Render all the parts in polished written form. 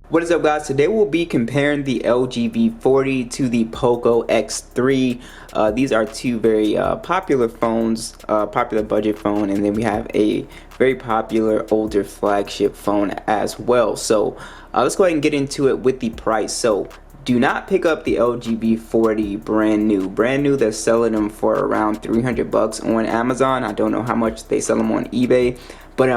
What is up, guys? Today we'll be comparing the LG V40 to the Poco X3. These are two very popular phones, popular budget phone, and then we have a very popular older flagship phone as well. So let's go ahead and get into it with the price. So do not pick up the LG V40 brand new. Brand new, they're selling them for around 300 bucks on Amazon. I don't know how much they sell them on eBay, but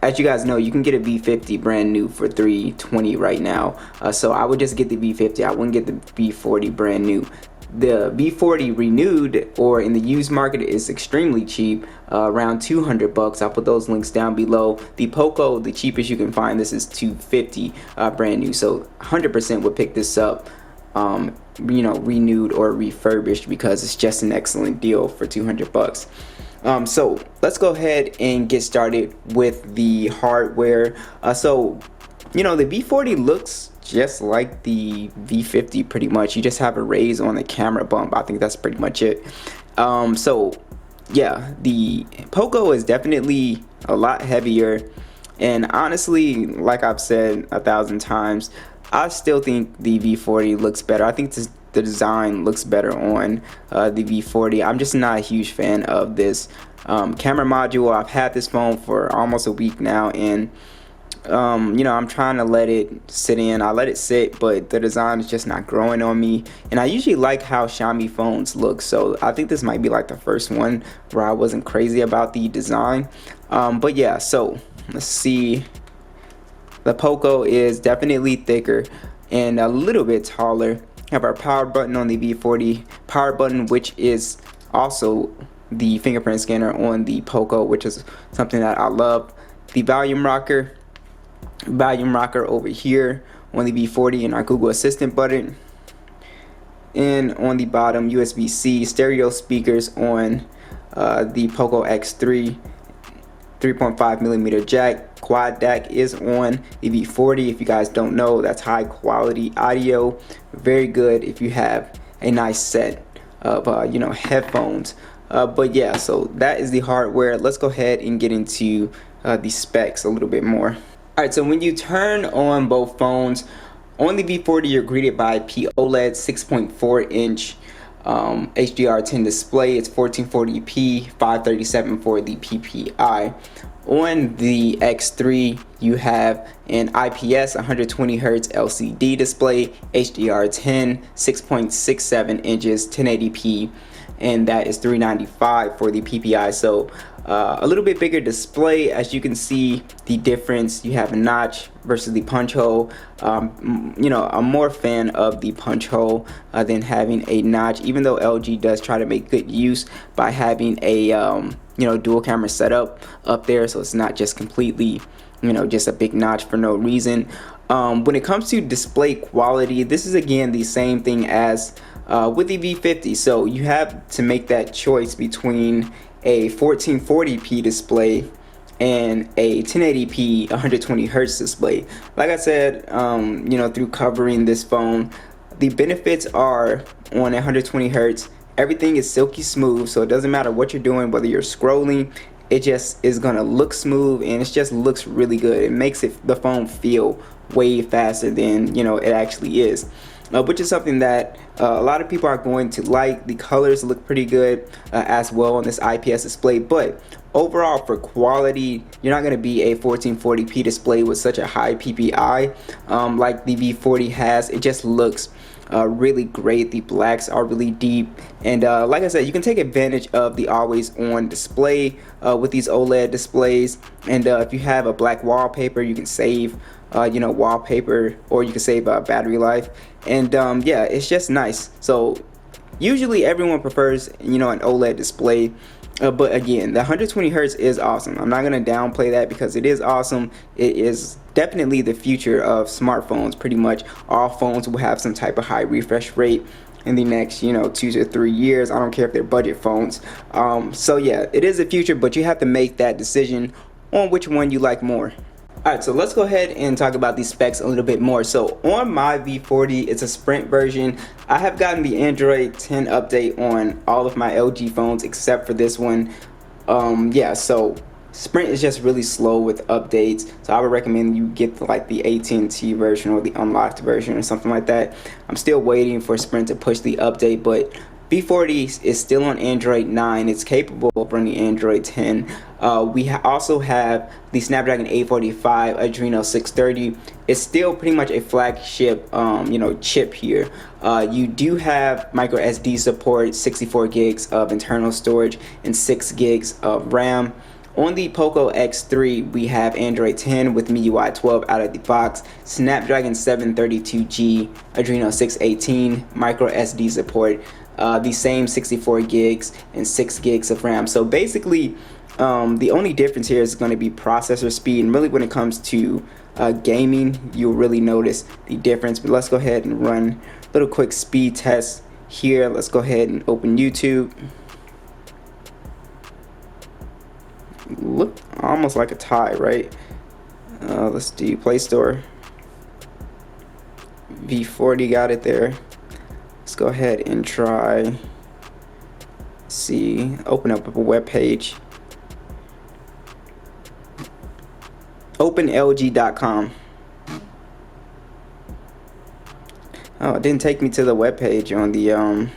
as you guys know, you can get a V50 brand new for $320 right now. So I would just get the V50. I wouldn't get the V40 brand new. The V40 renewed or in the used market is extremely cheap, around 200 bucks. I'll put those links down below. The Poco, the cheapest you can find, this is 250 brand new. So 100% would pick this up, renewed or refurbished, because it's just an excellent deal for 200 bucks. So let's go ahead and get started with the hardware. The V40 looks just like the V50 pretty much. You just have a raise on the camera bump. I think that's pretty much it. Yeah, the Poco is definitely a lot heavier, and honestly, like I've said 1,000 times, I still think the V40 looks better. I think the design looks better on the V40. I'm just not a huge fan of this camera module. I've had this phone for almost a week now, and I'm trying to let it sit in. I let it sit, but the design is just not growing on me. And I usually like how Xiaomi phones look, so I think this might be like the first one where I wasn't crazy about the design. But yeah, so let's see. The Poco is definitely thicker and a little bit taller. Have our power button on the V40, power button, which is also the fingerprint scanner on the Poco, which is something that I love. The volume rocker over here on the V40, and our Google Assistant button. And on the bottom, USB-C stereo speakers on the Poco X3. 3.5mm jack. Quad DAC is on the V40. If you guys don't know, that's high quality audio. Very good if you have a nice set of headphones. But yeah, so that is the hardware. Let's go ahead and get into the specs a little bit more. Alright, so when you turn on both phones, on the V40 you're greeted by OLED 6.4 inch HDR10 display. It's 1440p, 537 for the PPI. On the X3 you have an IPS 120Hz LCD display, HDR10, 6.67 inches, 1080p, and that is $395 for the PPI. So a little bit bigger display. As you can see the difference, you have a notch versus the punch hole. I'm more fan of the punch hole than having a notch, even though LG does try to make good use by having a dual camera setup up there, so it's not just completely just a big notch for no reason. When it comes to display quality, this is again the same thing as with the V50. So you have to make that choice between a 1440p display and a 1080p 120Hz display. Like I said, through covering this phone, the benefits are on 120Hz, everything is silky smooth, so it doesn't matter what you're doing, whether you're scrolling, it just is gonna look smooth, and it just looks really good. It makes the phone feel way faster than it actually is. Which is something that a lot of people are going to like. The colors look pretty good as well on this IPS display, but overall for quality, you're not going to be a 1440p display with such a high PPI like the V40 has. It just looks really great. The blacks are really deep, and like I said, you can take advantage of the always on display with these OLED displays. And if you have a black wallpaper, you can save wallpaper, or you can save battery life. And yeah, it's just nice. So usually everyone prefers an OLED display, but again, the 120Hz is awesome. I'm not gonna downplay that because it is awesome. It is definitely the future of smartphones. Pretty much all phones will have some type of high refresh rate in the next 2 to 3 years. I don't care if they're budget phones. So yeah, it is the future, but you have to make that decision on which one you like more. Alright, so let's go ahead and talk about these specs a little bit more. So on my V40, it's a Sprint version. I have gotten the Android 10 update on all of my LG phones except for this one. Yeah, so Sprint is just really slow with updates, so I would recommend you get like the AT&T version or the unlocked version or something like that. I'm still waiting for Sprint to push the update, but V40 is still on Android 9. It's capable of running Android 10. We also have the Snapdragon 845 Adreno 630. It's still pretty much a flagship, chip here. You do have micro SD support, 64 gigs of internal storage, and 6 gigs of RAM. On the Poco X3, we have Android 10 with MIUI 12 out of the box, Snapdragon 732G, Adreno 618, micro SD support, the same 64 gigs and 6 gigs of RAM. So basically, the only difference here is going to be processor speed, and really when it comes to gaming, you'll really notice the difference. But let's go ahead and run a little quick speed test here. Let's go ahead and open YouTube. Look almost like a tie, right? Let's do Play Store. V40 got it there. Let's go ahead and try. See, open up a web page. OpenLG.com. Oh, it didn't take me to the web page on the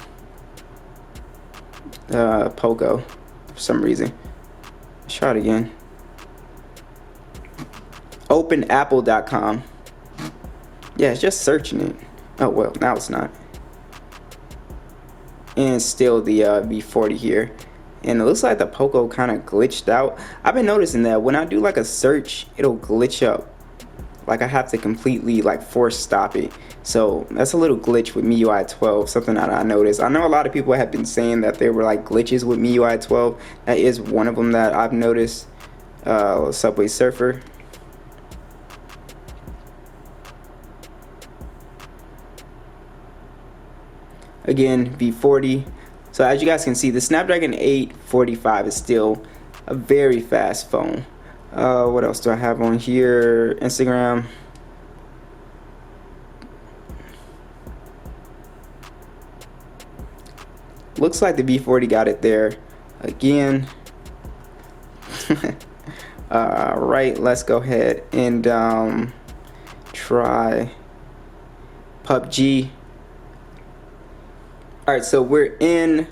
Poco for some reason. Let's try it again. OpenApple.com. Yeah, it's just searching it. Oh well, now it's not. And still the V40 here. And it looks like the Poco kind of glitched out. I've been noticing that when I do like a search, it'll glitch up. Like I have to completely like force stop it. So that's a little glitch with MIUI 12, something that I noticed. I know a lot of people have been saying that there were like glitches with MIUI 12. That is one of them that I've noticed. Subway Surfer. Again, V40. So as you guys can see, the Snapdragon 845 is still a very fast phone. What else do I have on here? Instagram. Looks like the V40 got it there again. Right, let's go ahead and try PUBG. Alright, so we're in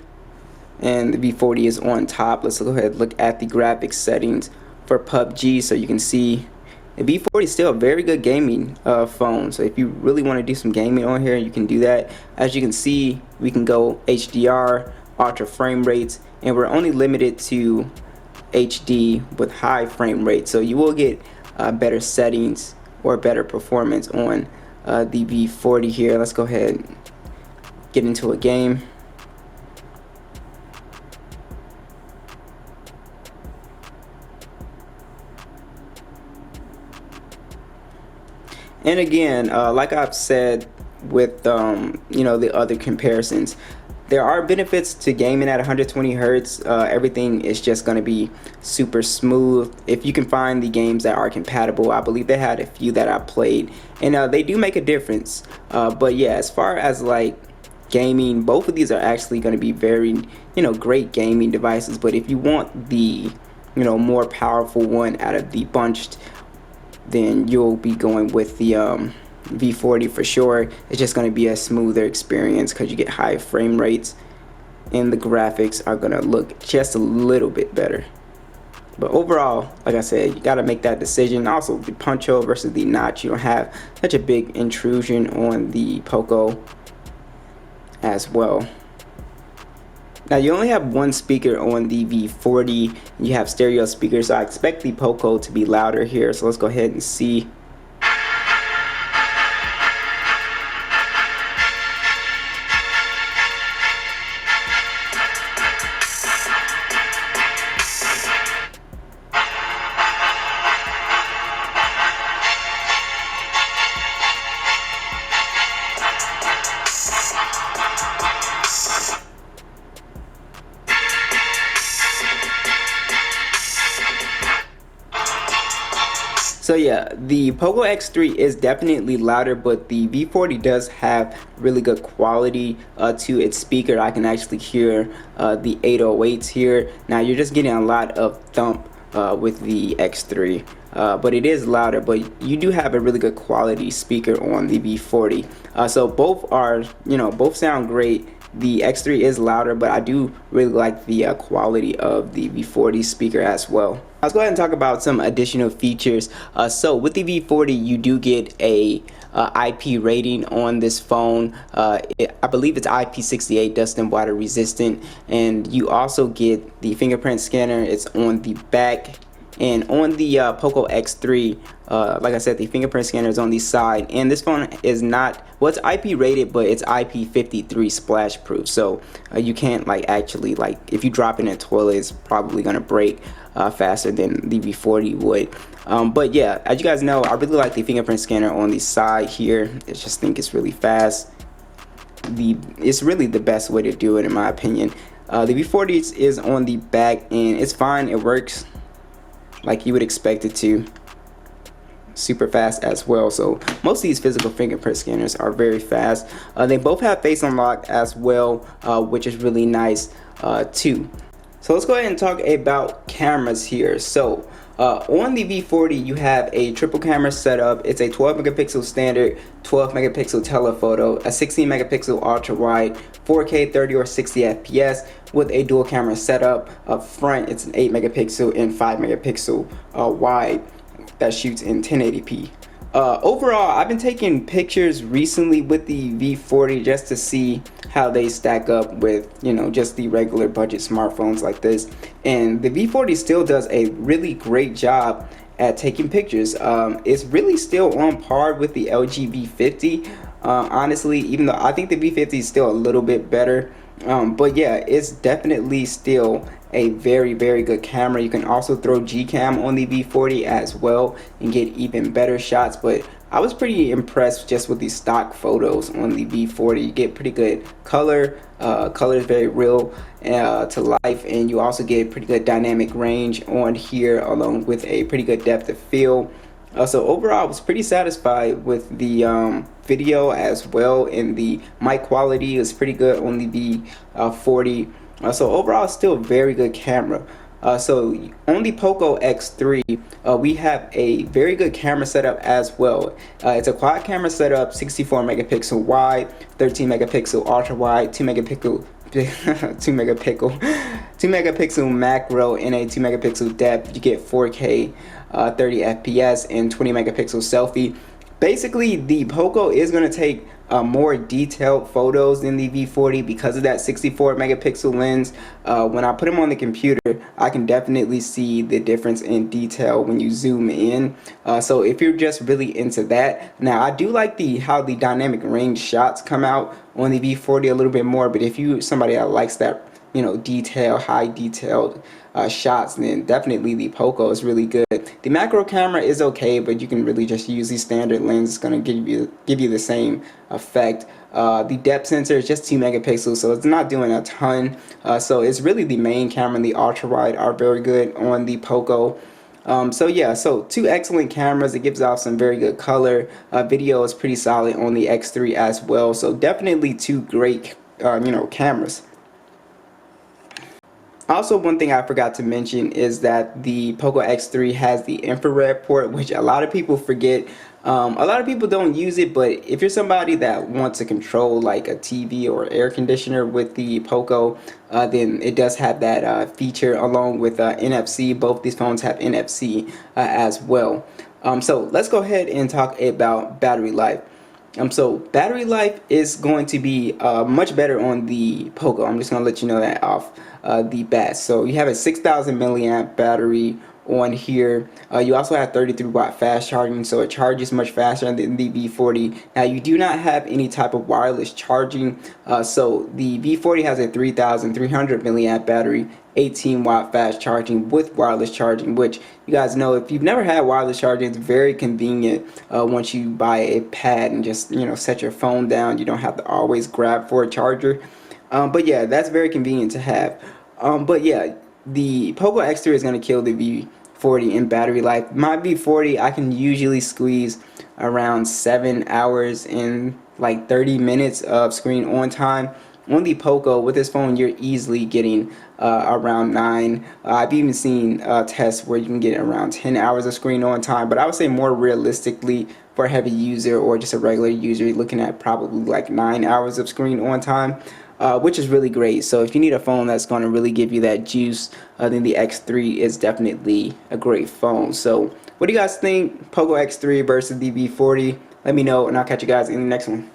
and the V40 is on top. Let's go ahead and look at the graphics settings for PUBG so you can see the V40 is still a very good gaming phone. So if you really want to do some gaming on here, you can do that. As you can see, we can go HDR, ultra frame rates, and we're only limited to HD with high frame rate. So you will get better settings or better performance on the V40 here. Let's go ahead and get into a game. And again, like I've said with the other comparisons, there are benefits to gaming at 120 hertz. Everything is just going to be super smooth if you can find the games that are compatible. I believe they had a few that I played, and they do make a difference. But yeah, as far as like gaming, both of these are actually going to be very great gaming devices. But if you want the more powerful one out of the bunched, then you'll be going with the V40 for sure. It's just going to be a smoother experience because you get high frame rates and the graphics are going to look just a little bit better. But overall, like I said, you got to make that decision. Also, the punch hole versus the notch, you don't have such a big intrusion on the Poco as well. Now you only have one speaker on the V40. You have stereo speakers, so I expect the Poco to be louder here. So let's go ahead and see. So yeah, the Poco X3 is definitely louder, but the V40 does have really good quality to its speaker. I can actually hear the 808s here. Now you're just getting a lot of thump with the X3. But it is louder, but you do have a really good quality speaker on the V40. So both are, both sound great. The X3 is louder, but I do really like the quality of the V40 speaker as well. Let's go ahead and talk about some additional features. So with the V40, you do get a IP rating on this phone. I believe it's IP68, dust and water resistant, and you also get the fingerprint scanner. It's on the back. And on the Poco X3, like I said, the fingerprint scanner is on the side, and this phone is not, well, it's IP rated, but it's IP53 splash proof, so you can't actually, if you drop it in a toilet, it's probably gonna break faster than the V40 would. But yeah, as you guys know, I really like the fingerprint scanner on the side here. I just think it's really fast. It's really the best way to do it, in my opinion. The V40 is on the back, and it's fine. It works like you would expect it to. Super fast as well. So most of these physical fingerprint scanners are very fast. They both have face unlock as well, which is really nice too. So let's go ahead and talk about cameras here. So on the V40, you have a triple camera setup. It's a 12 megapixel standard, 12 megapixel telephoto, a 16 megapixel ultra wide, 4K 30 or 60 FPS with a dual camera setup. Up front, it's an 8 megapixel and 5 megapixel wide that shoots in 1080p. Overall, I've been taking pictures recently with the V40 just to see how they stack up with, just the regular budget smartphones like this. And the V40 still does a really great job at taking pictures. It's really still on par with the LG V50. Honestly, even though I think the V50 is still a little bit better. But yeah, it's definitely still a very, very good camera. You can also throw Gcam on the V40 as well and get even better shots, but I was pretty impressed just with the stock photos on the V40. You get pretty good color. Color is very real to life, and you also get pretty good dynamic range on here, along with a pretty good depth of field. So overall, I was pretty satisfied with the video as well, and the mic quality is pretty good on the V40. So overall, still a very good camera. So on the Poco X3, we have a very good camera setup as well. It's a quad camera setup, 64 megapixel wide, 13 megapixel ultra wide, 2 megapixel 2 megapixel macro, and a 2 megapixel depth. You get 4K 30 FPS and 20 megapixel selfie. Basically, the Poco is going to take more detailed photos than the V40 because of that 64 megapixel lens. When I put them on the computer, I can definitely see the difference in detail when you zoom in. So if you're just really into that, now I do like how the dynamic range shots come out on the V40 a little bit more, but if you somebody that likes that, high detailed shots, then definitely the Poco is really good. The macro camera is okay, but you can really just use the standard lens. It's going to give you the same effect. The depth sensor is just 2 megapixels, so it's not doing a ton. So it's really the main camera and the ultra wide are very good on the Poco. So yeah, so two excellent cameras. It gives off some very good color. Video is pretty solid on the X3 as well. So definitely two great cameras. Also, one thing I forgot to mention is that the Poco X3 has the infrared port, which a lot of people forget. A lot of people don't use it, but if you're somebody that wants to control like a TV or air conditioner with the Poco, then it does have that feature along with NFC. Both these phones have NFC as well. So let's go ahead and talk about battery life. So battery life is going to be much better on the Poco. I'm just going to let you know that off the bat. So you have a 6,000 milliamp battery on here. You also have 33 watt fast charging, so it charges much faster than the V40. Now you do not have any type of wireless charging, so the V40 has a 3,300 milliamp battery, 18 watt fast charging with wireless charging, which you guys know, if you've never had wireless charging, it's very convenient once you buy a pad and just set your phone down. You don't have to always grab for a charger. But yeah, that's very convenient to have. But yeah, the Poco X3 is going to kill the V40 in battery life. My V40, I can usually squeeze around 7 hours and like 30 minutes of screen on time on the Poco, with this phone, you're easily getting around 9. I've even seen tests where you can get around 10 hours of screen on time, but I would say more realistically for a heavy user or just a regular user, you're looking at probably like 9 hours of screen on time. Which is really great. So if you need a phone that's going to really give you that juice, then the X3 is definitely a great phone. So what do you guys think? Poco X3 versus the V40? Let me know, and I'll catch you guys in the next one.